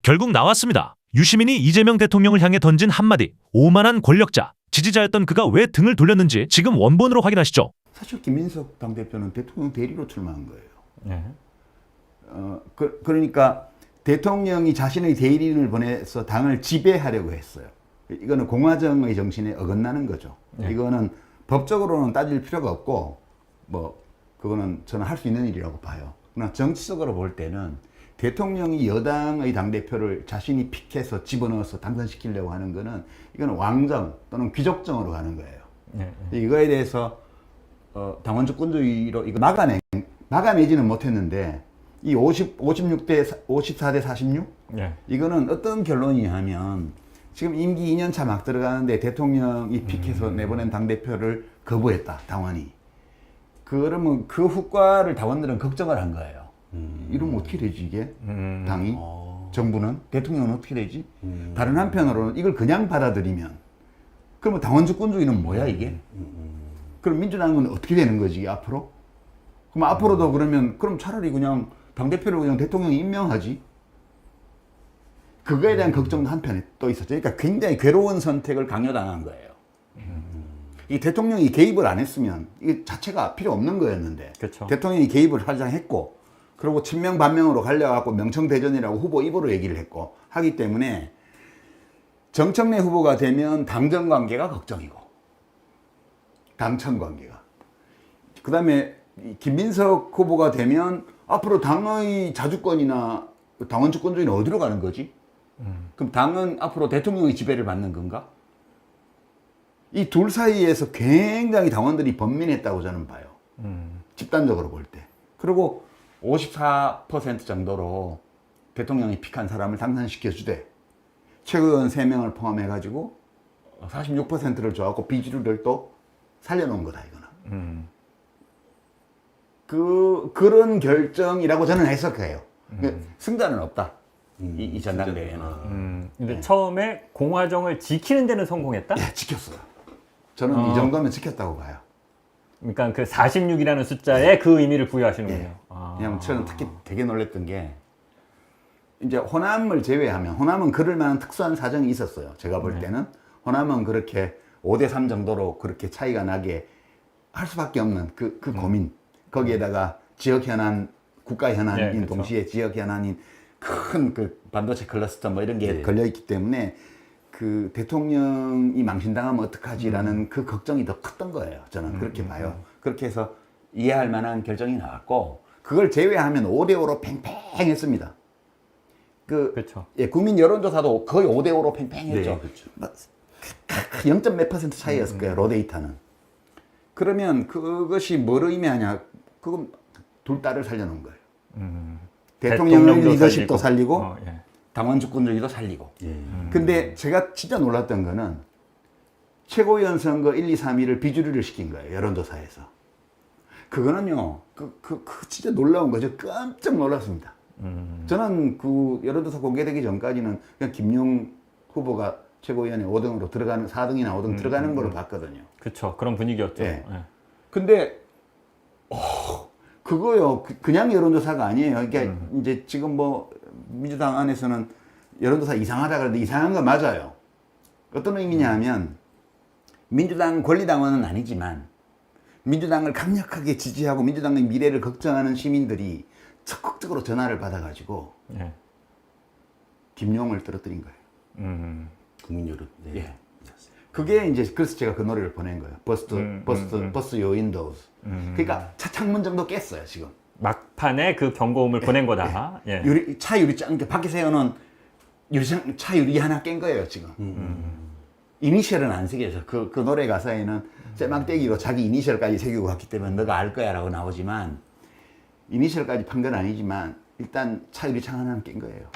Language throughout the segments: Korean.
결국 나왔습니다. 유시민이 이재명 대통령을 향해 던진 한마디. 오만한 권력자. 지지자였던 그가 왜 등을 돌렸는지 지금 원본으로 확인하시죠. 사실 김민석 당대표는 대통령 대리로 출마한 거예요. 네. 그러니까 대통령이 자신의 대리인을 보내서 당을 지배하려고 했어요. 이거는 공화정의 정신에 어긋나는 거죠. 네. 이거는 법적으로는 따질 필요가 없고 뭐 그거는 저는 할 수 있는 일이라고 봐요. 그러나 정치적으로 볼 때는 대통령이 여당의 당대표를 자신이 픽해서 집어넣어서 당선시키려고 하는 거는 이거는 왕정 또는 귀족정으로 가는 거예요. 네. 이거에 대해서 당원주권주의로 이거 막아내지는 못했는데 이 56대 54대 46 네. 이거는 어떤 결론이냐면 지금 임기 2년 차 막 들어가는데 대통령이 픽해서 내보낸 당대표를 거부했다 당원이. 그러면 그 후과를 당원들은 걱정을 한 거예요. 이러면 어떻게 되지 이게 당이 정부는 대통령은 어떻게 되지? 다른 한편으로는 이걸 그냥 받아들이면 그러면 당원주권주의는 뭐야 이게? 그럼 민주당은 어떻게 되는 거지 앞으로? 그럼 앞으로도 그럼 차라리 그냥 당대표를 그냥 대통령이 임명하지. 그거에 대한 걱정도 한편에 또 있었죠. 그러니까 굉장히 괴로운 선택을 강요당한 거예요. 이 대통령이 개입을 안 했으면 이게 자체가 필요 없는 거였는데 그쵸. 대통령이 개입을 활장 했고 그리고 친명 반명으로 갈려갖고 명청대전이라고 후보 입으로 얘기를 했고 하기 때문에 정청래 후보가 되면 당정 관계가 걱정이고 당청 관계가 그 다음에 김민석 후보가 되면 앞으로 당의 자주권이나 당원 주권주의는 어디로 가는 거지? 그럼 당은 앞으로 대통령의 지배를 받는 건가? 이 둘 사이에서 굉장히 당원들이 번민했다고 저는 봐요. 집단적으로 볼 때. 그리고 54% 정도로 대통령이 픽한 사람을 당선시켜주되 최고위원 3명을 포함해가지고 46%를 줘갖고 비주류를 또 살려놓은 거다 이거는. 그런 결정이라고 저는 해석해요. 승자는 없다. 이 전당대회는. 근데 네. 처음에 공화정을 지키는 데는 성공했다? 예, 지켰어요. 저는 이 정도면 지켰다고 봐요. 그러니까 그 46이라는 숫자에 그 의미를 부여하시는군요. 예. 아. 왜냐면 저는 특히 되게 놀랬던 게 이제 호남을 제외하면 호남은 그럴 만한 특수한 사정이 있었어요. 제가 볼 때는 호남은 그렇게 5대3 정도로 그렇게 차이가 나게 할 수밖에 없는 그 고민. 거기에다가 지역 현안, 국가 현안인 그렇죠. 동시에 지역 현안인 큰 그 반도체 클러스터 뭐 이런 게 걸려 있기 때문에 그 대통령이 망신당하면 어떡하지라는 그 걱정이 더 컸던 거예요. 저는 그렇게 봐요. 그렇게 해서 이해할 만한 결정이 나왔고 그걸 제외하면 5대5로 팽팽했습니다. 그렇죠. 예, 국민 여론조사도 거의 5대5로 팽팽했죠. 네, 그렇죠. 0. 몇 % 차이였을 거예요, 로데이터는. 그러면 그것이 뭘 의미하냐? 그건 둘 딸을 살려놓은 거예요. 대통령의 대통령도 리더십도 살리고 예. 당원 주권주의도 살리고. 예. 근데 제가 진짜 놀랐던 거는 최고위원 선거 1, 2, 3위를 비주류를 시킨 거예요, 여론조사에서. 그거는요, 진짜 놀라운 거죠. 깜짝 놀랐습니다. 저는 그 여론조사 공개되기 전까지는 그냥 김용 후보가 최고위원회 5등으로 들어가는, 4등이나 5등 들어가는 걸로 봤거든요. 그렇죠. 그런 분위기였죠. 예. 예. 근데, 그거요, 그냥 여론조사가 아니에요. 그러니까 이제 지금 뭐, 민주당 안에서는 여론조사 이상하다 그러는데 이상한 거 맞아요. 어떤 의미냐 하면, 민주당 권리당원은 아니지만, 민주당을 강력하게 지지하고 민주당의 미래를 걱정하는 시민들이 적극적으로 전화를 받아가지고, 예. 김용을 떨어뜨린 거예요. 국민 여론. 네. 예. 그게 이제 그래서 제가 그 노래를 보낸 거예요. 버스트 your windows. 그러니까 차 창문 정도 깼어요 지금. 막판에 그 경고음을 보낸 거다. 예. 차 유리창 밖에 세워놓은 차 유리 하나 깬 거예요 지금. 이니셜은 안 새겨져. 그 노래 가사에는 쇠망떼기로 자기 이니셜까지 새기고 갔기 때문에 너가 알 거야라고 나오지만 이니셜까지 판 건 아니지만 일단 차 유리창 하나는 깬 거예요.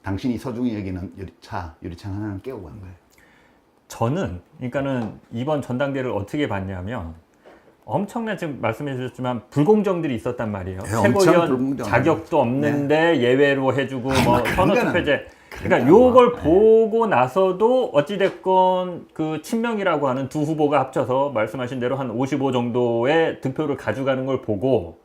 당신이 소중히 여기는 유리창 하나는 깨고 간 거예요. 저는 그러니까는 이번 전당대회를 어떻게 봤냐면 엄청난 지금 말씀해 주셨지만 불공정들이 있었단 말이에요. 네, 최고위원 엄청 불공정한 자격도 없는데 예외로 해주고 뭐 선거투표제. 그러니까 그러니까 요걸 뭐, 보고 나서도 어찌됐건 그 친명이라고 하는 두 후보가 합쳐서 말씀하신 대로 한 55 정도의 득표를 가져가는 걸 보고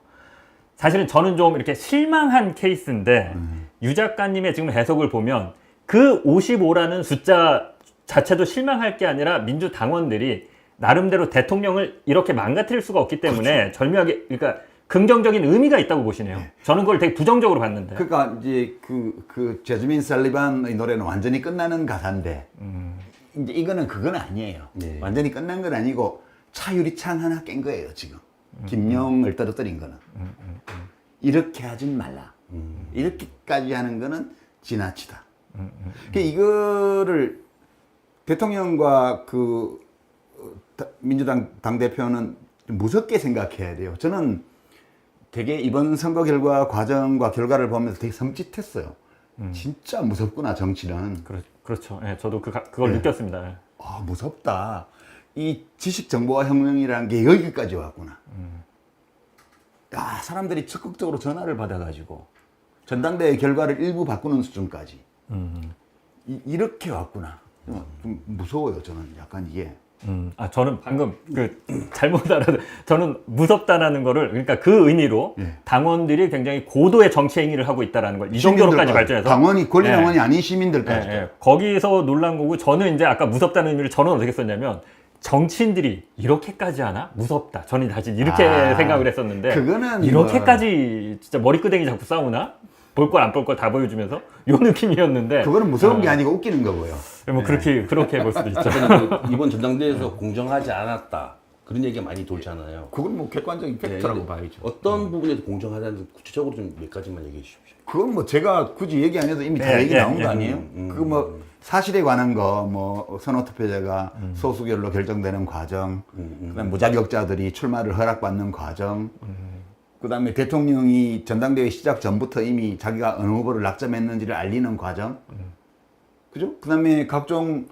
사실은 저는 좀 이렇게 실망한 케이스인데 유 작가님의 지금 해석을 보면 그 55라는 숫자 자체도 실망할 게 아니라 민주당원들이 나름대로 대통령을 이렇게 망가뜨릴 수가 없기 때문에 절묘하게, 그러니까 긍정적인 의미가 있다고 보시네요. 저는 그걸 되게 부정적으로 봤는데. 그러니까 이제 그 제즈민 살리반의 노래는 완전히 끝나는 가사인데 이제 이거는 그건 아니에요. 네. 완전히 끝난 건 아니고 차유리창 하나 깬 거예요 지금. 김용을 떨어뜨린 거는. 이렇게 하진 말라. 이렇게까지 하는 거는 지나치다. 그러니까 이거를 대통령과 그 민주당 당대표는 좀 무섭게 생각해야 돼요. 저는 되게 이번 선거 결과 과정과 결과를 보면서 되게 섬찟했어요. 진짜 무섭구나 정치는. 그렇죠. 예, 저도 그걸 느꼈습니다. 예. 아 무섭다. 이 지식 정보화 혁명이라는 게 여기까지 왔구나. 야 사람들이 적극적으로 전화를 받아가지고 전당대회 결과를 일부 바꾸는 수준까지 이렇게 왔구나. 좀 무서워요 저는 약간 이게. 저는 방금 잘못 알아서 저는 무섭다라는 거를, 그러니까 그 의미로 예. 당원들이 굉장히 고도의 정치 행위를 하고 있다라는 걸 이 정도로까지 발전해서 당원이 권리 예. 당원이 아닌 시민들까지. 거기서 놀란 거고, 저는 이제 아까 무섭다는 의미를 저는 어떻게 썼냐면 정치인들이 이렇게까지 하나? 무섭다. 저는 사실 이렇게 생각을 했었는데 그거는 이렇게까지 진짜 머리끄댕이 잡고 싸우나? 볼 걸 안 볼 걸 다 보여주면서 요 느낌이었는데 그거는 무서운 게 아니고 웃기는 거고요. 뭐 그렇게 볼 수도 있죠. 그 이번 전당대회에서 공정하지 않았다. 그런 얘기가 많이 돌잖아요. 그건 뭐 객관적인 팩트라고 근데 봐야죠. 어떤 부분에서 공정하다는 구체적으로 좀 몇 가지만 얘기해 주십시오. 그건 뭐 제가 굳이 얘기 안 해도 이미 다 예, 얘기 예, 나온 예. 거 아니에요? 그 뭐 사실에 관한 거, 뭐 선호투표제가 소수결로 결정되는 과정, 그다음 무자격자들이 출마를 허락받는 과정, 그다음에 대통령이 전당대회 시작 전부터 이미 자기가 어느 후보를 낙점했는지를 알리는 과정, 그죠? 그다음에 각종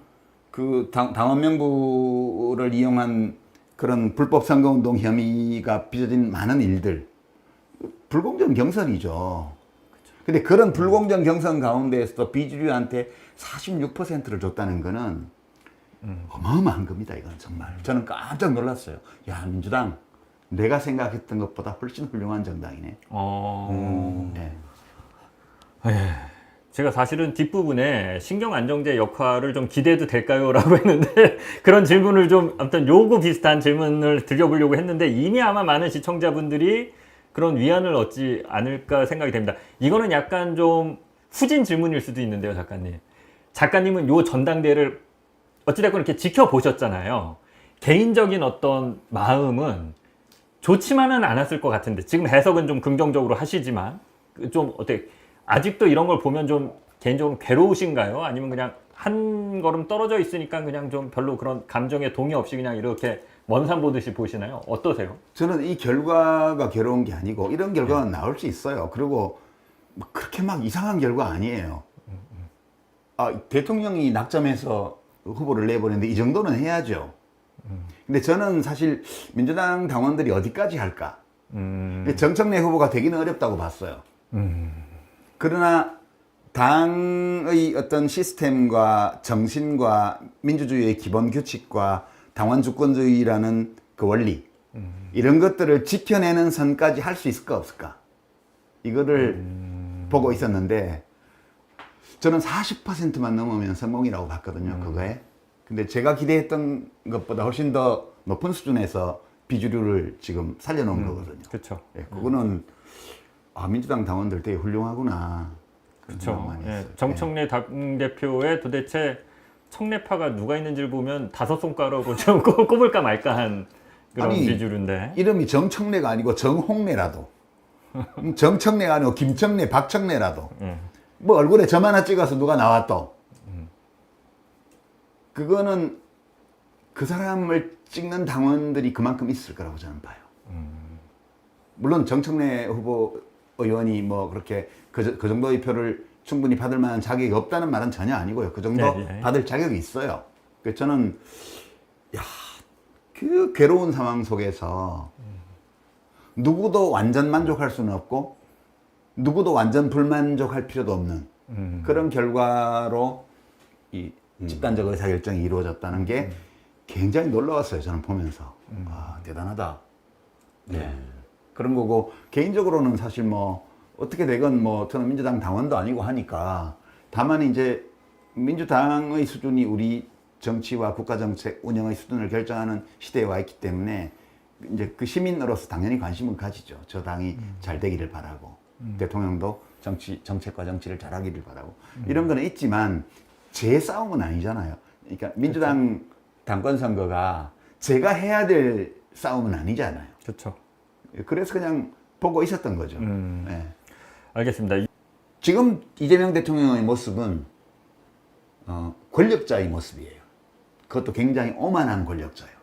그 당원 명부를 이용한 그런 불법 선거운동 혐의가 빚어진 많은 일들, 불공정 경선이죠. 근데 그런 불공정 경선 가운데에서도 비주류한테 46%를 줬다는 거는 어마어마한 겁니다. 이건 정말. 저는 깜짝 놀랐어요. 야, 민주당 내가 생각했던 것보다 훨씬 훌륭한 정당이네. 네. 제가 사실은 뒷부분에 신경안정제 역할을 좀 기대해도 될까요? 라고 했는데 그런 질문을 좀 아무튼 요거 비슷한 질문을 드려보려고 했는데 이미 아마 많은 시청자분들이 그런 위안을 얻지 않을까 생각이 됩니다. 이거는 약간 좀 후진 질문일 수도 있는데요, 작가님. 작가님은 요 전당대회를 어찌됐건 이렇게 지켜보셨잖아요. 개인적인 어떤 마음은 좋지만은 않았을 것 같은데, 지금 해석은 좀 긍정적으로 하시지만, 좀 어떻게, 아직도 이런 걸 보면 좀 개인적으로 괴로우신가요? 아니면 그냥 한 걸음 떨어져 있으니까 그냥 좀 별로 그런 감정에 동의 없이 그냥 이렇게 먼 산 보듯이 보시나요? 어떠세요? 저는 이 결과가 괴로운 게 아니고 이런 결과는 나올 수 있어요. 그리고 막 그렇게 막 이상한 결과 아니에요. 대통령이 낙점해서 후보를 내보냈는데 이 정도는 해야죠. 근데 저는 사실 민주당 당원들이 어디까지 할까? 정청래 후보가 되기는 어렵다고 봤어요. 그러나 당의 어떤 시스템과 정신과 민주주의의 기본 규칙과 당원 주권주의라는 그 원리, 이런 것들을 지켜내는 선까지 할 수 있을까 없을까? 이거를 보고 있었는데 저는 40%만 넘으면 성공이라고 봤거든요. 그거에. 근데 제가 기대했던 것보다 훨씬 더 높은 수준에서 비주류를 지금 살려놓은 거거든요. 그렇죠. 예, 그거는 민주당 당원들 되게 훌륭하구나. 그런 생각 그렇죠. 많이 예, 했어요. 정청래 당대표의 도대체 청래파가 누가 있는지를 보면 5손가락으로 좀 꼽을까 말까한 그런 아니, 비주류인데. 이름이 정청래가 아니고 정홍래라도, 정청래가 아니고 김청래, 박청래라도, 뭐 얼굴에 점 하나 찍어서 누가 나왔도, 그거는 그 사람을 찍는 당원들이 그만큼 있을 거라고 저는 봐요. 물론 정청래 후보 의원이 뭐 그렇게 그 정도의 표를 충분히 받을 만한 자격이 없다는 말은 전혀 아니고요. 그 정도 받을 자격이 있어요. 그래서 저는 그 괴로운 상황 속에서 누구도 완전 만족할 수는 없고 누구도 완전 불만족할 필요도 없는 그런 결과로 이 집단적 의사결정이 이루어졌다는 게 굉장히 놀라웠어요. 저는 보면서. 대단하다. 네. 그런 거고 개인적으로는 사실 뭐 어떻게 되건 뭐 저는 민주당 당원도 아니고 하니까 다만 이제 민주당의 수준이 우리 정치와 국가 정책 운영의 수준을 결정하는 시대에 와 있기 때문에 이제 그 시민으로서 당연히 관심을 가지죠. 저 당이 잘 되기를 바라고 대통령도 정책과 정치를 잘하기를 바라고 이런 거는 있지만 제 싸움은 아니잖아요. 그러니까 민주당 당권 선거가 제가 해야 될 싸움은 아니잖아요. 그렇죠. 그래서 그냥 보고 있었던 거죠. 네. 알겠습니다. 지금 이재명 대통령의 모습은 권력자의 모습이에요. 그것도 굉장히 오만한 권력자예요.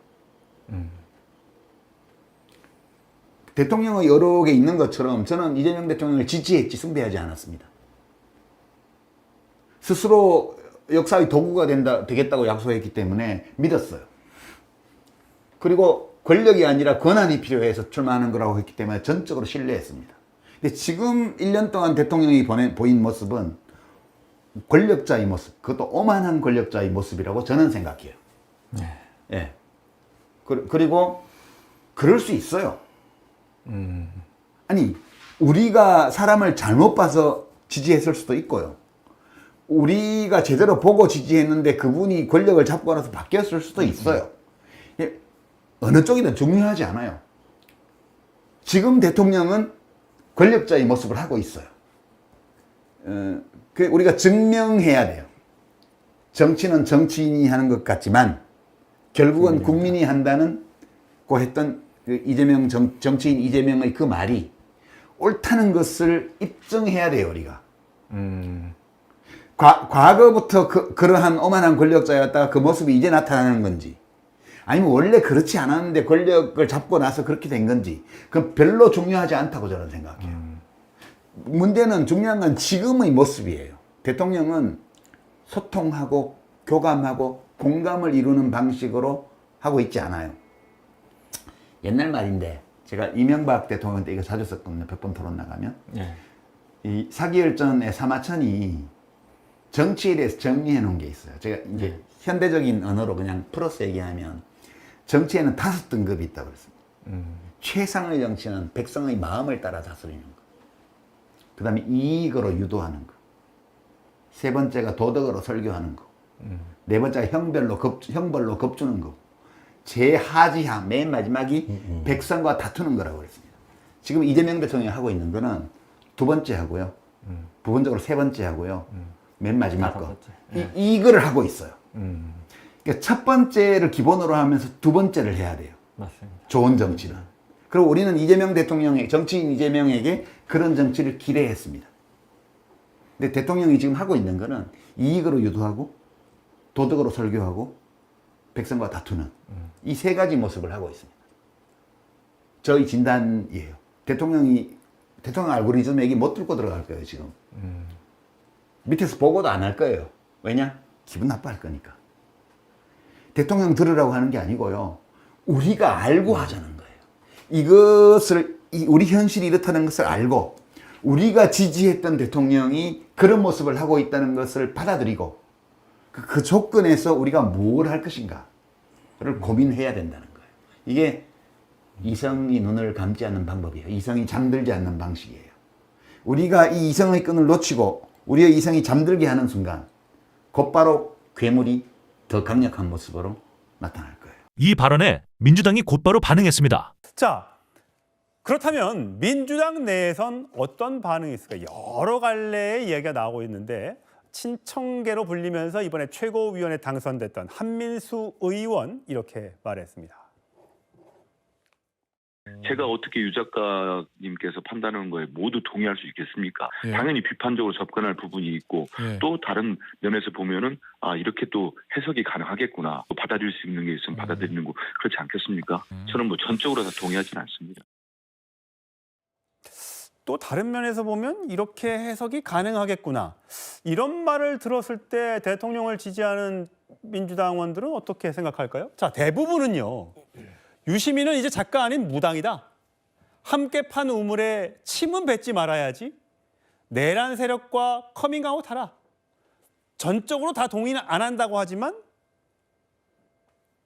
대통령의 여러 개 있는 것처럼 저는 이재명 대통령을 지지했지 숭배하지 않았습니다. 스스로 역사의 도구가 되겠다고 약속했기 때문에 믿었어요. 그리고 권력이 아니라 권한이 필요해서 출마하는 거라고 했기 때문에 전적으로 신뢰했습니다. 근데 지금 1년 동안 대통령이 보인 모습은 권력자의 모습, 그것도 오만한 권력자의 모습이라고 저는 생각해요. 예. 그리고 그럴 수 있어요. 아니, 우리가 사람을 잘못 봐서 지지했을 수도 있고요. 우리가 제대로 보고 지지했는데 그분이 권력을 잡고 나서 바뀌었을 수도 있어요. 예, 어느 쪽이든 중요하지 않아요. 지금 대통령은 권력자의 모습을 하고 있어요. 우리가 증명해야 돼요. 정치는 정치인이 하는 것 같지만 결국은 국민이 한다고 했던 그 정치인 이재명의 그 말이 옳다는 것을 입증해야 돼요, 우리가. 과거부터 그러한 오만한 권력자였다가 그 모습이 이제 나타나는 건지, 아니면 원래 그렇지 않았는데 권력을 잡고 나서 그렇게 된 건지, 그건 별로 중요하지 않다고 저는 생각해요. 문제는 중요한 건 지금의 모습이에요. 대통령은 소통하고 교감하고 공감을 이루는 방식으로 하고 있지 않아요. 옛날 말인데 제가 이명박 대통령 때 이거 자주 썼거든요. 100번 토론 나가면. 이 사기열전의 사마천이 정치에 대해서 정리해 놓은 게 있어요. 제가 이제 현대적인 언어로 그냥 풀어서 얘기하면 정치에는 5등급이 있다고 그랬습니다. 최상의 정치는 백성의 마음을 따라 다스리는 거. 그 다음에 이익으로 유도하는 거. 세 번째가 도덕으로 설교하는 거. 네 번째가 형벌로 겁주는 거. 제하지하 맨 마지막이 백성과 다투는 거라고 그랬습니다. 지금 이재명 대통령이 하고 있는 거는 두 번째 하고요. 부분적으로 세 번째 하고요. 맨 마지막 거. 이거를 하고 있어요. 그러니까 첫 번째를 기본으로 하면서 두 번째를 해야 돼요. 맞습니다. 좋은 정치는. 그리고 우리는 정치인 이재명에게 그런 정치를 기대했습니다. 근데 대통령이 지금 하고 있는 거는 이익으로 유도하고 도덕으로 설교하고 백성과 다투는 이 세 가지 모습을 하고 있습니다. 저희 진단이에요. 대통령 알고리즘에게 못 뚫고 들어갈 거예요, 지금. 밑에서 보고도 안 할 거예요. 왜냐? 기분 나빠할 거니까. 대통령 들으라고 하는 게 아니고요. 우리가 알고 하자는 거예요. 이것을, 우리 현실이 이렇다는 것을 알고, 우리가 지지했던 대통령이 그런 모습을 하고 있다는 것을 받아들이고, 그 조건에서 우리가 뭘 할 것인가를 고민해야 된다는 거예요. 이게 이성이 눈을 감지 않는 방법이에요. 이성이 잠들지 않는 방식이에요. 우리가 이 이성의 끈을 놓치고 우리의 이성이 잠들게 하는 순간 곧바로 괴물이 더 강력한 모습으로 나타날 거예요. 이 발언에 민주당이 곧바로 반응했습니다. 자, 그렇다면 민주당 내에선 어떤 반응이 있을까? 여러 갈래의 이야기가 나오고 있는데 친청계로 불리면서 이번에 최고위원에 당선됐던 한민수 의원 이렇게 말했습니다. 제가 어떻게 유 작가님께서 판단하는 거에 모두 동의할 수 있겠습니까? 예. 당연히 비판적으로 접근할 부분이 있고 예. 또 다른 면에서 보면은 이렇게 또 해석이 가능하겠구나. 또 받아들일 수 있는 게 있으면 받아들이는 거 그렇지 않겠습니까? 저는 뭐 전적으로 다 동의하지는 않습니다. 또 다른 면에서 보면 이렇게 해석이 가능하겠구나. 이런 말을 들었을 때 대통령을 지지하는 민주당원들은 어떻게 생각할까요? 자, 대부분은요. 유시민은 이제 작가 아닌 무당이다. 함께 판 우물에 침은 뱉지 말아야지. 내란 세력과 커밍아웃 하라. 전적으로 다 동의는 안 한다고 하지만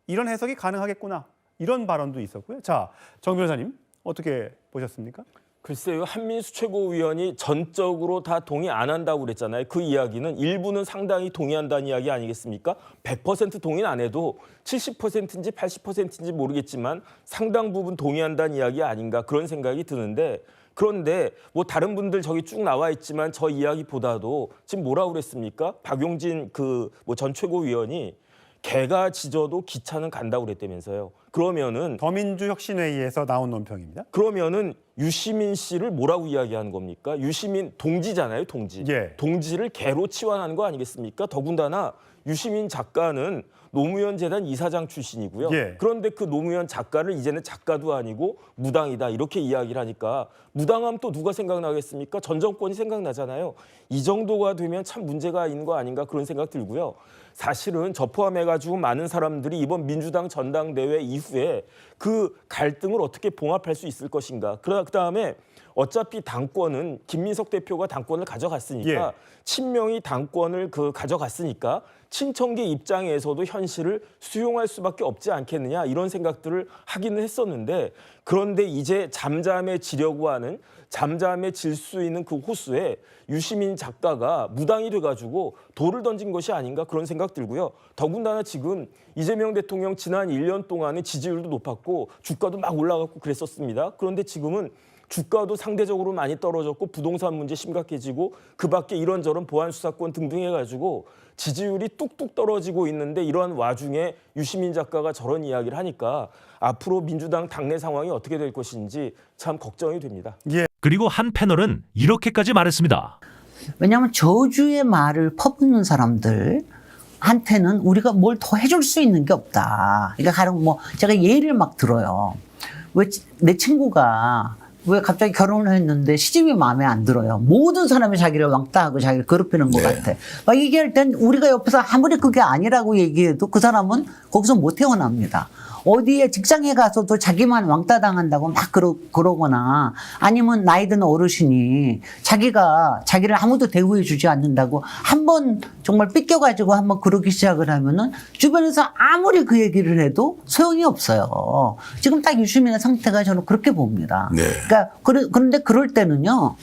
이런 해석이 가능하겠구나. 이런 발언도 있었고요. 자, 정 변호사님 어떻게 보셨습니까? 글쎄요, 한민수 최고위원이 전적으로 다 동의 안 한다고 그랬잖아요. 그 이야기는 일부는 상당히 동의한다는 이야기 아니겠습니까? 100% 동의는 안 해도 70%인지 80%인지 모르겠지만 상당 부분 동의한다는 이야기 아닌가 그런 생각이 드는데, 그런데 뭐 다른 분들 저기 쭉 나와 있지만 저 이야기보다도 지금 뭐라고 그랬습니까? 박용진 그 뭐 전 최고위원이 개가 짖어도 기차는 간다고 그랬다면서요. 그러면은 더민주혁신회의에서 나온 논평입니다. 그러면은 유시민 씨를 뭐라고 이야기하는 겁니까? 유시민 동지잖아요, 동지. 예. 동지를 개로 치환하는 거 아니겠습니까? 더군다나 유시민 작가는 노무현 재단 이사장 출신이고요. 예. 그런데 그 노무현 작가를 이제는 작가도 아니고 무당이다 이렇게 이야기를 하니까 무당하면 또 누가 생각나겠습니까? 전 정권이 생각나잖아요. 이 정도가 되면 참 문제가 있는 거 아닌가 그런 생각 들고요. 사실은 저 포함해가지고 많은 사람들이 이번 민주당 전당대회 이후에 그 갈등을 어떻게 봉합할 수 있을 것인가. 그다음에 어차피 당권은 김민석 대표가 당권을 가져갔으니까 예. 친명이 당권을 가져갔으니까 친청계 입장에서도 현실을 수용할 수밖에 없지 않겠느냐 이런 생각들을 하기는 했었는데, 그런데 이제 잠잠해지려고 하는 잠잠해질 수 있는 그 호수에 유시민 작가가 무당이 돼가지고 돌을 던진 것이 아닌가 그런 생각 들고요. 더군다나 지금 이재명 대통령 지난 1년 동안에 지지율도 높았고 주가도 막 올라갔고 그랬었습니다. 그런데 지금은 주가도 상대적으로 많이 떨어졌고 부동산 문제 심각해지고 그 밖에 이런저런 보안 수사권 등등 해가지고 지지율이 뚝뚝 떨어지고 있는데, 이러한 와중에 유시민 작가가 저런 이야기를 하니까 앞으로 민주당 당내 상황이 어떻게 될 것인지 참 걱정이 됩니다. 그리고 한 패널은 이렇게까지 말했습니다. 왜냐하면 저주의 말을 퍼붓는 사람들 한테는 우리가 뭘 더 해줄 수 있는 게 없다. 그러니까 가령 뭐 제가 예를 막 들어요. 왜 내 친구가 왜 갑자기 결혼을 했는데 시집이 마음에 안 들어요. 모든 사람이 자기를 왕따하고 자기를 괴롭히는 것 같아. 막 얘기할 땐 우리가 옆에서 아무리 그게 아니라고 얘기해도 그 사람은 거기서 못 태어납니다. 어디에 직장에 가서도 자기만 왕따 당한다고 막 그러거나, 아니면 나이 든 어르신이 자기를 아무도 대우해 주지 않는다고 한번 정말 삐껴가지고 한번 그러기 시작을 하면은 주변에서 아무리 그 얘기를 해도 소용이 없어요. 지금 딱 유시민의 상태가 저는 그렇게 봅니다. 네. 그러니까 그런데 그럴 때는요.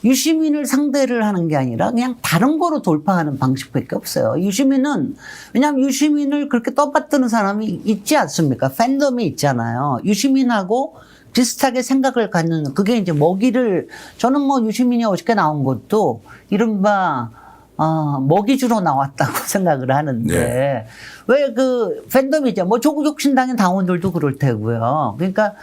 유시민을 상대를 하는 게 아니라 그냥 다른 거로 돌파하는 방식밖에 없어요. 유시민은, 왜냐하면 유시민을 그렇게 떠받드는 사람이 있지 않습니까? 팬덤이 있잖아요. 유시민하고 비슷하게 생각을 갖는, 그게 이제 먹이를, 저는 뭐 유시민이 어저께 나온 것도 이른바 먹이 주러 나왔다고 생각을 하는데, 네. 왜 그 팬덤이죠. 뭐 조국혁신당의 당원들도 그럴 테고요. 그러니까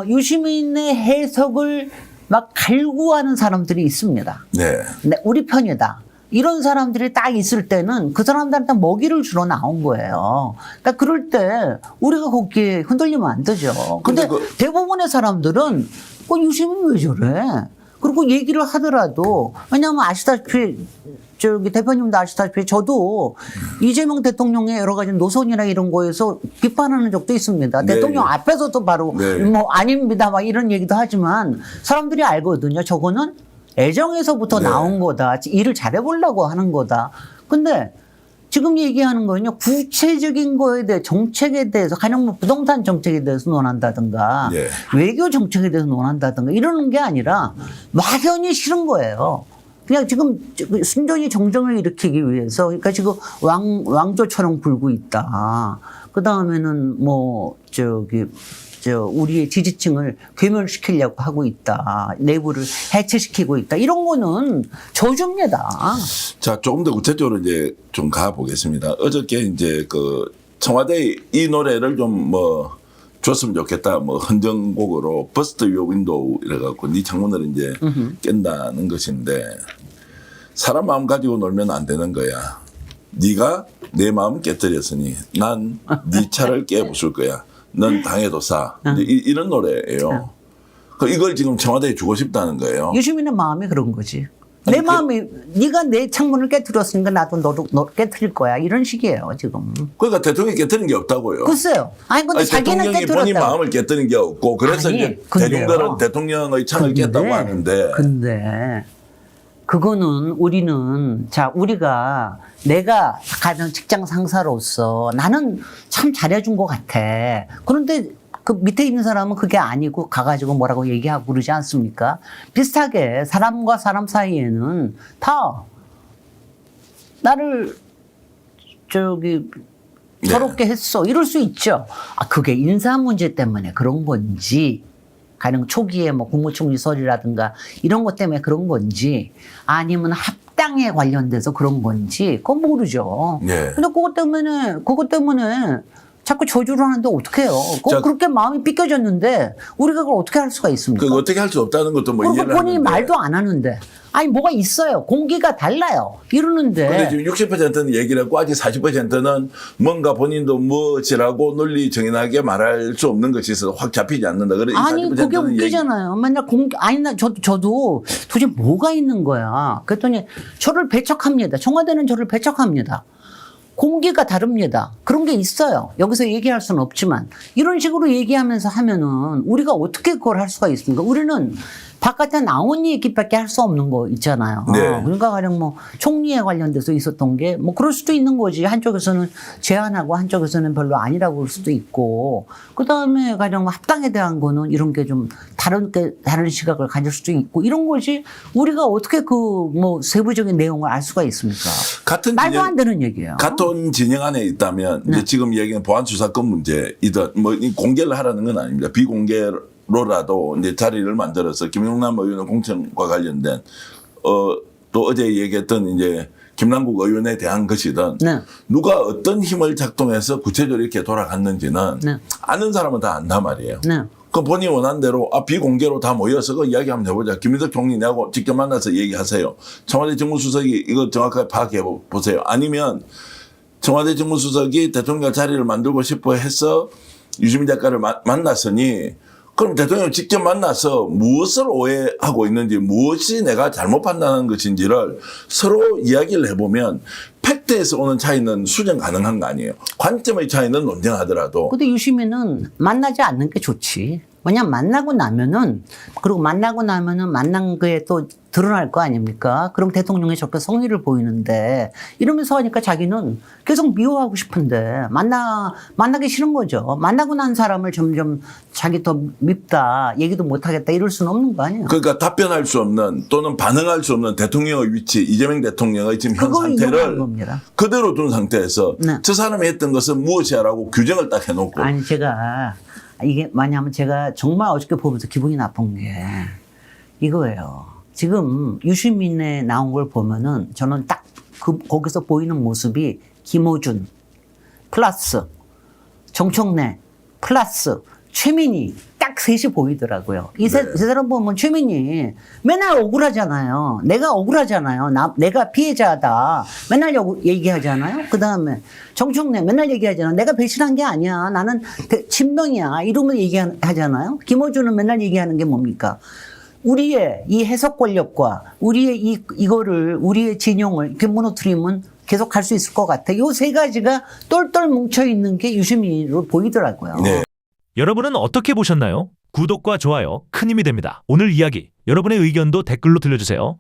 유시민의 해석을 막 갈구하는 사람들이 있습니다. 네. 네, 우리 편이다. 이런 사람들이 딱 있을 때는 그 사람들한테 먹이를 주러 나온 거예요. 그러니까 그럴 때 우리가 거기에 흔들리면 안 되죠. 근데 대부분의 사람들은 유시민 왜 저래? 그리고 얘기를 하더라도, 왜냐하면 아시다시피 대표님도 아시다시피 저도 이재명 대통령의 여러 가지 노선이나 이런 거에서 비판하는 적도 있습니다. 네. 대통령 앞에서도 바로 네. 뭐 아닙니다 막 이런 얘기도 하지만 사람들이 알거든요. 저거는 애정에서부터 네. 나온 거다. 일을 잘해보려고 하는 거다. 근데 지금 얘기하는 거는요, 구체적인 거에 대해, 정책에 대해서, 가령 뭐 부동산 정책에 대해서 논한다든가, 네. 외교 정책에 대해서 논한다든가, 이러는 게 아니라 막연히 싫은 거예요. 그냥 지금 순전히 정쟁을 일으키기 위해서, 그러니까 지금 왕조처럼 굴고 있다. 그 다음에는 우리의 지지층을 괴멸시키려고 하고 있다. 내부를 해체시키고 있다. 이런 거는 저주입니다. 자, 조금 더 구체적으로 이제 좀 가보겠습니다. 어저께 이제 그 청와대 이 노래를 좀 줬으면 좋겠다. 헌정곡으로 Bust Your Window 이래갖고 네 창문을 이제 깬다는 것인데, 사람 마음 가지고 놀면 안 되는 거야. 네가 내 마음 깨뜨렸으니 난 네 차를 깨부술 거야. 넌 당해도 싸. 이런 노래예요. 이걸 지금 청와대에 주고 싶다는 거예요. 유시민의 마음이 그런 거지. 내 마음이, 네가 내 창문을 깨뜨렸으니까 나도 너 깨뜨릴 거야. 이런 식이에요, 지금. 그러니까 대통령이 깨뜨린 게 없다고요. 글쎄요. 근데 자기는 대통령이 깨뜨렸다. 본인 마음을 깨뜨린 게 없고, 그래서 아니, 이제 근데요. 대중들은 대통령의 창을 깼다고 하는데. 근데 그거는 우리가 내가 가는 직장 상사로서 나는 참 잘해준 것 같아. 그런데 그 밑에 있는 사람은 그게 아니고 가가지고 뭐라고 얘기하고 그러지 않습니까? 비슷하게 사람과 사람 사이에는 다 나를 서럽게 했어. 이럴 수 있죠. 아, 그게 인사 문제 때문에 그런 건지, 가령 초기에 뭐 국무총리 설이라든가 이런 것 때문에 그런 건지, 아니면 합당에 관련돼서 그런 건지, 그건 모르죠. 네. 근데 그것 때문에 자꾸 저주를 하는데 어떡해요. 자, 그렇게 마음이 삐껴졌는데 우리가 그걸 어떻게 할 수가 있습니까? 그 어떻게 할 수 없다는 것도 뭐 그리고 이해를 본인이 하는데. 말도 안 하는데. 아니 뭐가 있어요. 공기가 달라요. 이러는데. 근데 지금 60%는 얘기를 했고 아직 40%는 뭔가 본인도 뭐지라고 논리 정연하게 말할 수 없는 것이 있어서 확 잡히지 않는다. 그래 아니 그게 40%는 웃기잖아요. 맨날 저도 도대체 뭐가 있는 거야. 그랬더니 저를 배척합니다. 청와대는 저를 배척합니다. 공기가 다릅니다. 그런 게 있어요. 여기서 얘기할 수는 없지만 이런 식으로 얘기하면서 하면은 우리가 어떻게 그걸 할 수가 있습니까? 우리는 바깥에 나온 얘기밖에 할 수 없는 거 있잖아요. 네. 그러니까 가령 뭐 총리에 관련돼서 있었던 게 뭐 그럴 수도 있는 거지. 한쪽에서는 제안하고 한쪽에서는 별로 아니라고 볼 수도 있고, 그 다음에 가령 합당에 대한 거는 이런 게 좀 다른 시각을 가질 수도 있고 이런 거지. 우리가 어떻게 그 뭐 세부적인 내용을 알 수가 있습니까? 같은 말도 진영, 안 되는 얘기예요. 같은 진영 안에 있다면 네. 이제 지금 얘기는 보안 수사권 문제이든 뭐 이 공개를 하라는 건 아닙니다. 비공개로라도 이제 자리를 만들어서 김용남 의원의 공천과 관련된 또 어제 얘기했던 이제 김남국 의원에 대한 것이든 네. 누가 어떤 힘을 작동해서 구체적으로 이렇게 돌아갔는지는 네. 아는 사람은 다 안단 말이에요. 네. 그 본인이 원하는 대로 비공개로 다 모여서 그 이야기 한번 해보자. 김민석 총리 내하고 직접 만나서 얘기하세요. 청와대 정무수석이 이거 정확하게 파악해 보세요. 아니면 청와대 정무수석이 대통령 자리를 만들고 싶어 해서 유시민 작가를 만났으니 그럼 대통령 직접 만나서 무엇을 오해하고 있는지, 무엇이 내가 잘못 판단한 것인지를 서로 이야기를 해보면 팩트에서 오는 차이는 수정 가능한 거 아니에요. 관점의 차이는 논쟁하더라도. 근데 유시민은 만나지 않는 게 좋지. 왜냐면 만나고 나면은 만난 거에 또 드러날 거 아닙니까? 그럼 대통령이 저렇게 성의를 보이는데 이러면서 하니까 자기는 계속 미워하고 싶은데 만나기 싫은 거죠. 만나고 난 사람을 점점 자기 더 밉다, 얘기도 못 하겠다 이럴 수는 없는 거 아니에요. 그러니까 답변할 수 없는 또는 반응할 수 없는 대통령의 위치, 이재명 대통령의 지금 현 그걸 이용한 상태를 겁니다. 그대로 둔 상태에서 네. 저 사람이 했던 것은 무엇이야라고 규정을 딱 해놓고 아니 이게 뭐냐면 제가 정말 어저께 보면서 기분이 나쁜 게 이거예요. 지금 유시민에 나온 걸 보면은 저는 딱 거기서 보이는 모습이 김어준 플러스 정청래 플러스 최민희 딱 셋이 보이더라고요. 이 사람 보면 최민희 맨날 억울하잖아요. 내가 억울하잖아요. 내가 피해자다. 맨날 얘기하잖아요. 그 다음에 정청래 맨날 얘기하잖아요. 내가 배신한 게 아니야. 나는 친명이야. 이러면 얘기하잖아요. 김어준은 맨날 얘기하는 게 뭡니까? 우리의 이 해석 권력과 우리의 우리의 진영을 이렇게 무너뜨리면 계속 할 수 있을 것 같아. 요 세 가지가 똘똘 뭉쳐 있는 게 유시민으로 보이더라고요. 네. 여러분은 어떻게 보셨나요? 구독과 좋아요 큰 힘이 됩니다. 오늘 이야기 여러분의 의견도 댓글로 들려주세요.